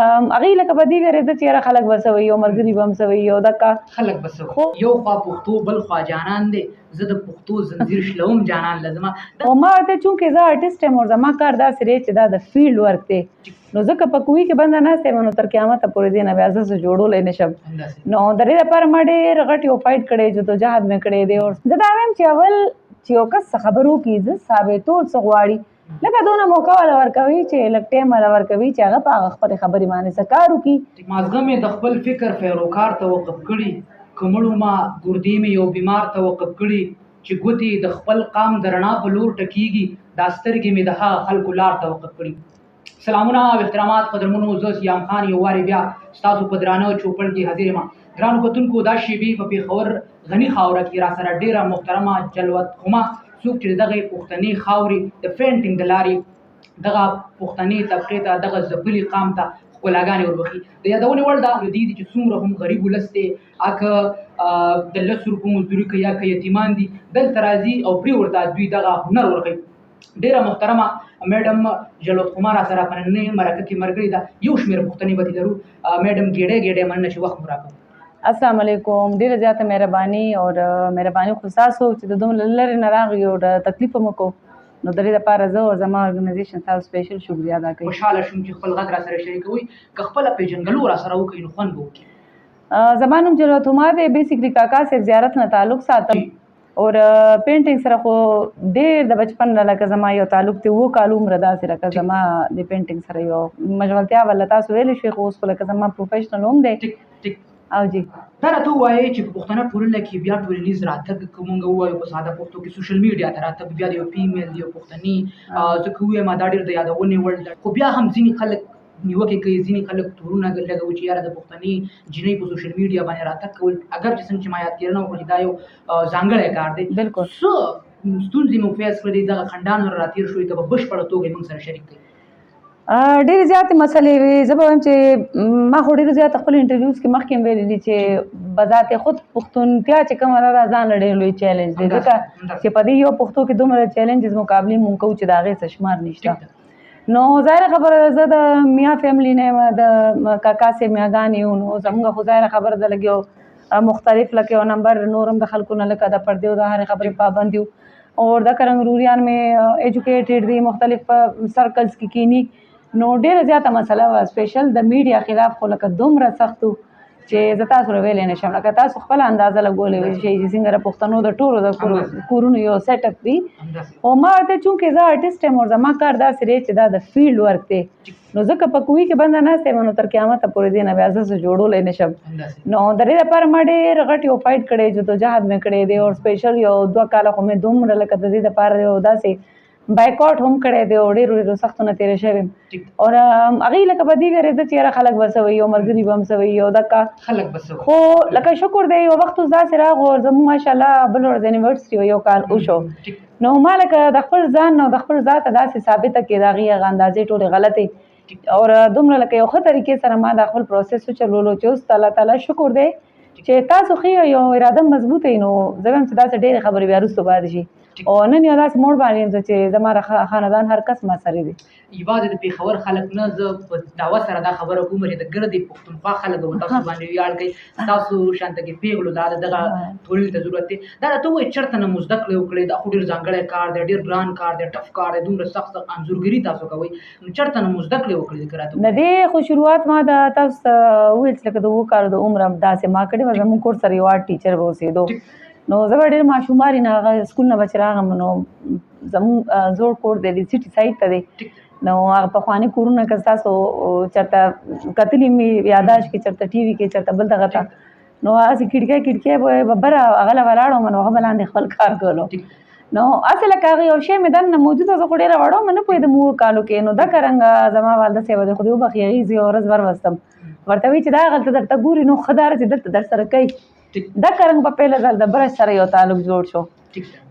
هغې لکه په دې وېرېده چې یاره خلک به څه وایي او ملګري به هم څه وایي او دکه خلک به څه وایي، یو خوا پښتو بل خوا جانان دی، زه د پښتو زنځیر شلوم جانان لازمه. او ما ورته چونکې زه آرټسټ یم او زما کار داسې دی چې دا د فیلډ ورک دی، نو ځکه په کوهي کې بنده ناسته یم نو تر قیامته پورې دې نه بیا زه څه جوړولی نه شم. نو د دې لپاره ما ډېر غټ یو فایټ کړی، جدوجهد مې کړی دی. زه دا وایم چې اول چې یو کس څه خبرو کې زه ثابتول څه غواړي، لکه دونه موقع والا ورکوي چې لږ ټایم والا ورکوي چې هغه په هغه خپلې خبرې باندې څه کار وکړي. مازغه مې د خپل فکر پیروکار توقف کړي، کمړو ما ګردې مې یو بیمار توقف کړي چې ګوتې د خپل قام د رڼا په لور ټکېږي، دا سترګې مې د هغه خلکو لار توقف کړي. سلامونه او احترامات قدرمنو، زه سیام خان یو وارې بیا ستاسو په درانه چوپړ کې حاضر یم. ګرانو کتونکو، دا شیبې په پېښور غني خاوره کې را سره ډېره محترمه جلوت خما څوک چې دغه پښتني خاورې د پینټینګ د لارې دغه پښتني طبقې ته دغه ځپلي قام ته ښکلاګانې وربخي. د یادونې وړ دا دي چې څومره هم غریب ولس دی، که د 10 روپو مزدوري کوي یا که یتیمان دي، دلته راځي او پرې ورته دوی دغه هنر ورښیي. ډېره محترمه میډم جلوت خما را سره په نننۍ مرکه کې ملګرې ده. یو شمېر پوښتنې به لرو. میډم ګېډۍ مننه چې وخت مو راکړ. السلام علیکم. ډېره زیاته مهرباني او مهرباني خو ستاسو چې د دومره لرې نه راغلي او د تکلیف مو کو، نو د دې لپاره زه او زما ارګنایزیشن تاسو سپیشل شکریه ادا کوي. خوشحاله شوم چې خپل غږ را سره شریکوئ، که خپله پېژندګلو را سره وکړئ نو خوند به وکړي. زما نوم جلوت خما دی. بیسیکلی کاکا صاحب زیارت نه تعلق ساتم اور پینټینګ سره خو ډېر د بچپن نه لکه زما یو تعلق دی، 7 کال عمره داسې لکه زما د پینټینګ سره یو مشغلتیا ولا تاسو ویلی شوي، خو اوس خو لکه زما پروفیشنل هم دی. او جی دا راته ووایئ چې په پښتنه ټولنه کې بیا ټولنیز راتګ که مونږ ووایو په ساده پښتو کې سوشل میډیا ته راتګ بیا د یو فیمیل د یو پښتني ځکه ووایم دا ډېر د یادونې وړ ده، خو بیا هم ځینې خلک نیوکې کوي، ځینې خلک تورونه لګوي چې یاره د پښتني جینۍ په سوشل میډیا باندې راتګ کول، اگر چې څنګه چې ما یادګیرنه وکړه دا یو ځانګړی کار دی. بلکل څه ستونزې مو فیس کړي، دغه خنډان راتېر شوي که په بشپړه توګه موږ سره شریک کړي. ډېرې زیاتې مسلې وي. زه به وایم چې ما خو ډېرې زیات خپل انټرویوز کې مخکې هم ویلي دي چې بذات خود پښتونتیا چې کومه ده دا ځان له ډېر لوی چیلنج دی، ځکه چې په دې یو پښتو کې دومره چیلنجز مقابلې مونږ کوو چې د هغې څه شمار نشته. نو ظاهره خبره ده، زه د میا فیملی نه یم، د کاکا صاحب میاګانې یو، نو زموږ خو ظاهره خبره ده لږ یو مختلف لکه یو نمبر نور هم د خلکو نه لکه د پردې او د هرې خبرې پابند یو، اور د کرنګ روریان مې ایجوکیټډ دي، مختلف سرکلز کې کینی. نو ډېره زیاته مسله وه سپیشل د میډیا خلاف، خو لکه دومره سخت و چې زه تاسو له ویلی نه شم. لکه تاسو خپله اندازه لګولی شئ چې څنګه د پښتنو د ټولو د کورونو یو سیټ اپ وي. خو ما ورته چونکې زه آرټسټ یم او زما کار داسې دی چې دا د فیلډ ورک دی، نو ځکه په کوهي کې بنده ناسته یم نو تر قیامته پورې دې نه بیا زه څه جوړولی نه شم. نو د دې لپاره ما ډېر غټ یو فایټ کړی، جدوجهد مې کړی دی، او سپیشل یو 2 کاله خو مې دومره لکه د دې لپاره یو داسې بایکاټ هم کړی دی او ډېرو سختو نه تېره شوې یم. اور هغې لکه په دې وېرېده چې یاره خلک به څه وایي او ملګري به هم څه وایي او دکه خلک به څه وایي. خو لکه شکر دی یو وخت اوس داسې راغو او زموږ ماشاءالله بل ورځ یونیورسټي یو کال وشو، نو ما لکه د خپل ځان او د خپل ذاته داسې ثابته کړې د هغې هغه اندازې ټولې غلطې، اور دومره لکه یو ښه طریقې سره ما دا خپل پروسس وچلولو چې اوس الله تعالی شکر دی چې تاسو ښه یو اراده مضبوطه وي، نو زه وایم چې داسې ډېرې خبرې بیا وروسته پاتې شي. او نن یو داسې موړ باندې یم چې زما خاندان هر کس ما سره دی. یوازې د پېښور خلک نه، زه په دعوه سره دا خبره کوم چې د ګردې پښتونخوا خلک به تاسو باندې ویاړ کوي، ستاسو شانته کې پېغلو دا دغه ټولنې ته ضرورت دی. دا راته ووایي چېرته نه مو زده کړې وکړې، دا خو ډېر ځانګړی کار دی، ډېر ګران کار دی، ټف کار دی، دومره سخت انځورګري تاسو کوئ، نو چېرته نه مو زده کړې وکړې که راته د دې خو شروعات ما د تاسو ته وویل چې لکه د 7 کالو د عمره داسې ما کړې وه. زموږ کور سره یو آرټ ټیچر به اوسېدو، نو زه به ډېر ماشوماري نه هغه سکول نه به چې راغلم نو زموږ زوړ کور دی سټي سایډ ته دی، نو هغه پخواني کورونه که ستاسو چېرته کتلي مې یاداشت کې چېرته ټي وي کې چېرته بل دغه ته، نو هسې کړکۍ به بره هغه له ولاړ وم، نو هغه به لاندې خپل کار کولو. نو هسې لکه هغه یو شی مې دننه موجود و، زه خو ډېره وړه وم نه پوهېدم 7 کالو کې، نو دکه رنګه زما والده صاحبه دی خدای وبخښي هغې زه یو ورځ وروستم، ورته وایي چې دا هغلته درته ګوري نو ښه داره چې دلته در سره کوي. دکه رنګ په پیله ځل د برش سره یو تعلق جوړ شو.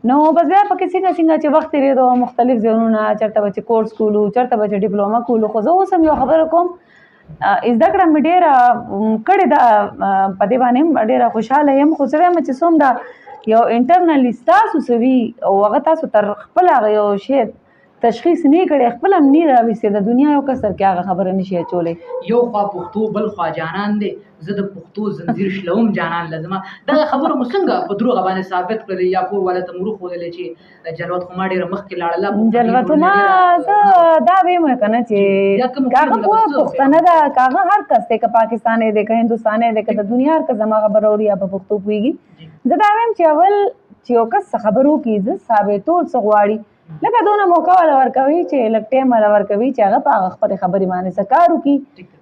نو بس بیا پکې څنګه چې وخت تېرېدو مختلف ځایونه چېرته به چې کورس کولو، چېرته به چې ډیپلوما کولو، خو زه اوس هم یو خبره کوم زده کړه مې ډېره کړې ده، په دې باندې هم ډېره خوشحاله یم، خو زه وایم چې څوم دا یو انټرنلي ستاسو څه وي او هغه تاسو تر خپل هغه یو شی تشخیص نه کړي خپل هم نه راوستي د دنیا یو کسر کې هغه خبره نشي اچولی یو خوا پښتو بل خوا جانان دی زه د پښتو زنځیر شلوم جانان لازمه دغه خبره مو څنګه په دروغ باندې ثابت کړل یا کور والا ته مو ښودلی چې جلوت خو ما ډېره مخکې لاړله جلوت ما زه دا ویم کنه چې هغه پښتنه ده هغه هر کس دی که پاکستانی دی که هندوستانی دی که د دنیا هر کس زما خبره اوري یا په پښتو پوهېږي زه دا وایم چې اول چې یو کس څه خبرو کې زه ثابتول څه غواړي لکه دونه موقع والا ورکوي چې لږ ټایم والا ورکوي چې هغه په هغه خپلې خبرې باندې څه کار وکړي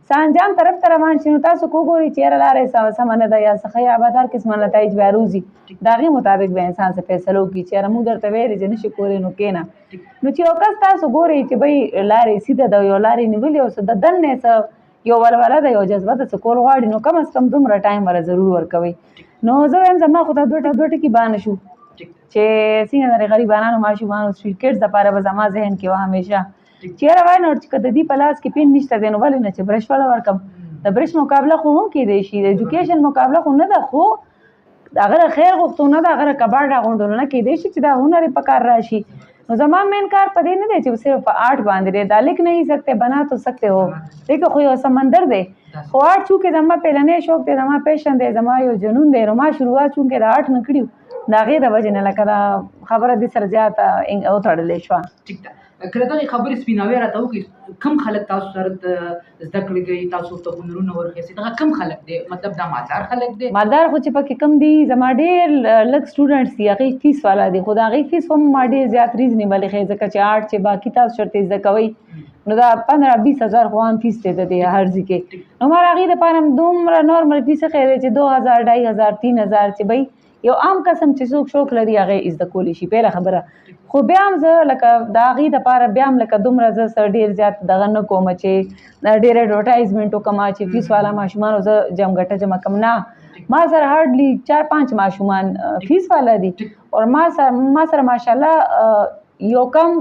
څه انجام طرف ته روان شي نو تاسو وګورئ چې یاره لاره یې سمه نه ده یا څه ښه یا بد هر قسمه نتایج بیا روځي د هغې مطابق به انسان څه فیصله وکړي چې یاره موږ درته ویلې چې نشي کولی نو کښېنه نو چې یو کس تاسو ګورئ چې بهی لارې سیده ده یو لارې نیولې او څه د دننه څه یو ولوله ده یو جذبه ده څه کول غواړي نو کم از کم دومره ټایم وله ضرور ورکوئ نو زه وایم زما خو ته دوه ټکي بانه شو چې څنګه د غریبانو ماشومانو سټریټ کډز دپاره به زما ذهن کې وه همیشه چې یاره وای نو چې که د دې په لاس کې پین نشته دی نو ولې نه چې برش والا ورکړم د برش مقابله خو هم کیدی شي د ایجوکیشن مقابله خو نه ده خو هغه د خیر غوښتنه ده هغه د کباړ راغونډونه نه کیدی شي چې دا هنر یې په کار راشي نو زما مین کار په دې نه دی چې صرف په آرټ باندې دی دا لیک نہیں سکتے بنا تو سکتے ہو دیکھو خو یو سمندر دی خو آرټ چونکې زما پیلنی شوق دی زما پیشن دی زما یو جنون دی نو ما شروعات چونکې د آرټ نه کړي د هغې د وجې نه لکه دا خبره دې سره زیاته وتړلې شوه ټیک ده کله دغې خبرې سپیناوی راته وکړي کوم خلک تاسو سره د زده کړې کوي تاسو ته هنرونه ورخیستي دغه کوم خلک دی مطلب دا مالدار خلک دی مالدار خو چې پکې کم دي زما ډېر لږ سټوډنټس دي هغې فیس والا دي خو د هغې فیس هم ما ډېر زیات ریزنیبل ښیي ځکه چې آرټ چې باقي تاسو چېرته زده کوئ نو دا 15-20 هزار خو هم فیس دی د دې هر ځای کې نو ما هغې دپاره هم دومره نارمل فیس ښیی دی چې 2000 2500 3000 چې بهی یو عام قسم چې څوک شوق لري هغې زده کولی شي پیله خبره خو بیا هم زه لکه د هغې دپاره بیا هم لکه دومره زه څه ډېر زیات دغه نه کوم چې ډېر ایډورټایزمنټ وکړم چې فیس والا ماشومانو زه جمګټه جمع کړم نه ما سره هارډلي 4-5 ماشومان فیس والا دي اور ما سره ماشاءالله یو کم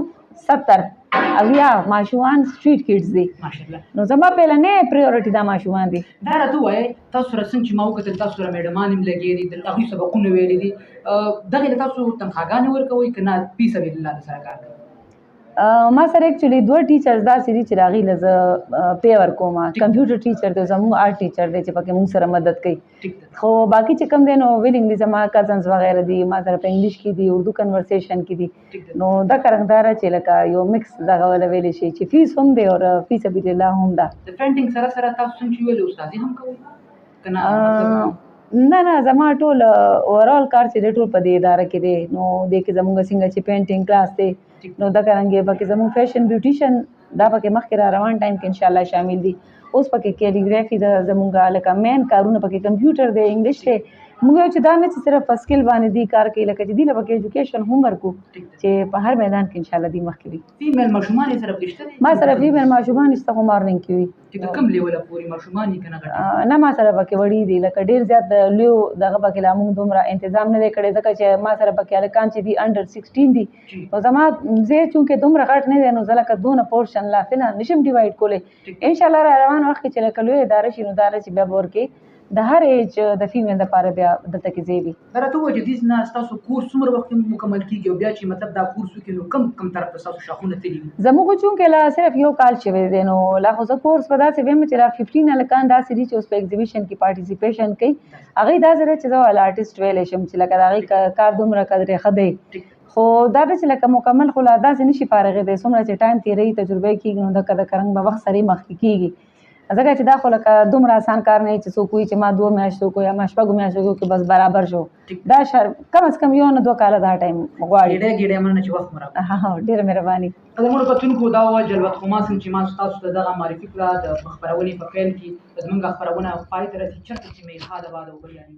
70 اویا ماشومان سټریټ کډز دي ماشاءالله نو زما پیلنی پریورټي دا ماشومان دي دا راته ووایئ تاسو سره څنګه چې ما وکتل تاسو سره میډمان هم لګېدي دي د هغوی سبقونه ویلي دي دغې له تاسو تنخواګانې ورکوئ که نه فی سبیل الله سره کار کوئ ما سره اکچولی 2 ټیچرز داسې دي چې د هغې له زه پی ورکوم کمپیوټر ټیچر دی زموږ آرټ ټیچر دی چې پکې موږ سره مدد کوي خو باقي چې کوم دی نو ویلینګلی زما کزنز وغیره دي ما سره په انګلیش کې دي اردو کنورسیشن کې دي نو دا کرنګداره چې لکه یو مکس دغه وله ویلی شي چې فیس هم دی او فی سبیل الله هم ده د پینټینګ سره سره تاسو څنګه چې ویلې استادي هم کوئ که نه نه زما ټول اوورال کار چې دی ټول په دې اداره کې دی نو دې کې زموږ څنګه چې پینټینګ کلاس دی نو دا کرانګې پکې زموږ فیشن بیوټیشن دا پکې مخکې را روان ټایم کې انشاءالله شامل دي اوس پکې کیلیګرافي د زموږ لکه مین کارونه پکې کمپیوټر دی انګلیش دی موږ یو چې دا نه چې صرف په سکل باندې دی کار کوي لکه چې دی له پکې ایجوکیشن هم ورکو چې په هر میدان کې انشاءالله دی مخکې وي فیمیل ماشومان یې سره پکې شته دي ما سره فیمیل ماشومان شته خو مارننګ کې وي چې کوم لیوله پورې ماشومان یې که نه غټ نه ما سره پکې وړي دي لکه ډېر زیات د لویو دغه پکې لا موږ دومره انتظام نه دی کړی ځکه چې ما سره پکې هلکان چې دي انډر 16 دي نو زما ځای چونکې دومره غټ نه دی نو زه لکه دونه پورشن لا فی الحال نشم ډیوایډ کولی انشاءالله را روان وخت کې چې لکه لوی اداره شي نو دا چې بیا به ورکې د هر ایج د فیمیل دپاره بیا دلته کې ځای وي دا راته ووایه چې دې نه ستاسو کورس څومره وخت کې مکمل کېږي او بیا چې مطلب دا کورس وکړي نو کم طرف ته ستاسو شاخونه تللي وي زموږ چونکې لا صرف یو کال شوی دی نو لا خو زه کورس په داسې ویم چې لا 15 هلکان داسې دي چې اوس په ایګزیبیشن کې پارټیسیپیشن کوي هغوی دا زه چې زه والا آرټسټ ویلی شم چې لکه د هغې کار دومره قدرې ښه دی خو دا ده چې لکه مکمل خو لا داسې نشي فارغې دی څومره چې ټایم تېروي تجربه کېږي نو دکه د کرنګ به وخت سره مخکې کېږي ځکه چې دا خو لکه دومره اسان کار نه چې څوک وایي چې ما 2 میاشتو کو یا ما 6 میاشتو کې بس برابر شو دا کم از کم 1-2 کاله دا ټایم غواړي ګېډه مننه چې وخت مو راکړ ډېره مهرباني زموږ کتونکو دا وویل جلوت خما څنګه چې ما ستاسو ته دغه معرفي کړه د خپرونې په پیل کې زموږ خپرونه پای ته رسي چېرته چې مې ښاده باده وبریاني